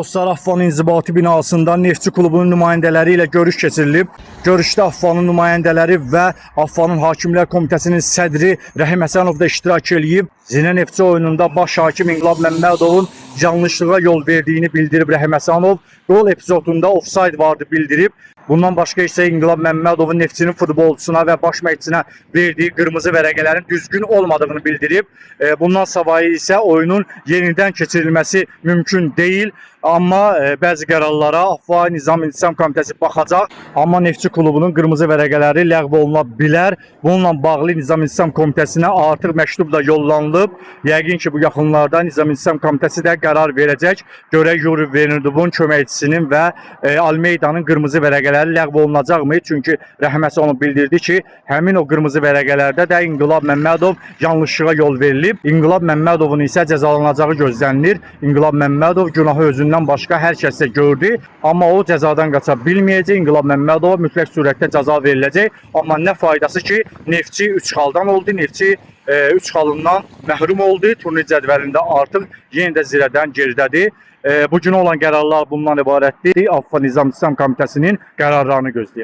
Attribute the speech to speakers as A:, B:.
A: Dostlar, Affan İnzibati binasında Neftçi klubunun nümayəndələri ilə görüş keçirilib. Görüşdə Affanın nümayəndələri və Affanın Hakimlər Komitəsinin sədri Rəhim Həsənov da iştirak edib. Zinə Neftçi oyununda baş hakim İnqilab Məmmədovun yanlışlığa yol verdiyini bildirib Rəhim Həsənov. Gol epizodunda ofsayd vardı bildirib. Bundan başqa isə İnqilab Məmmədovun Neftçinin futbolçusuna və baş məşqçisinə verdiyi qırmızı vərəqələrin düzgün olmadığını bildirib. Bundan savayı isə oyunun yenidən keçirilməsi mümkün deyil. Amma bəzi qərarlara Affa Nizam İntisam Komitəsi baxacaq. Amma Neftçi klubunun qırmızı vərəqələri ləğv oluna bilər. Bununla bağlı Nizam İntisam Komitəsinə artıq məktub da yollanılıb. Yəqin ki, bu yaxınlarda Nizam İntisam Komitəsi də qərar verəcək. Görək Yuri Venerdubun köməkçisinin və Almeydanın qırmızı vərəqələri ləğv olunacaqmı? Çünki Rəhim Həsənov bildirdi ki, həmin o qırmızı vərəqələrdə də İnqilab Məmmədov yanlışlığa yol verilib. İnqilab Məmmədovun isə cəzalanacağı gözlənilir. İnqilab Məmmədov günahı özündən başqa hər kəsdə gördü. Amma o cəzadan qaça bilməyəcək. İnqilab Məmmədova mütləq surətdə cəza veriləcək. Amma nə faydası ki, Neftçi 3 xaldan oldu. Neftçi 3 xalından məhrum oldu. Turnir cədvəlində artıq yenə də zirədən geridədir. Bugün olan qərarlar bundan ibarətdir. Affa Nizam İntisam Komitəsinin qərarlarını gözləyək.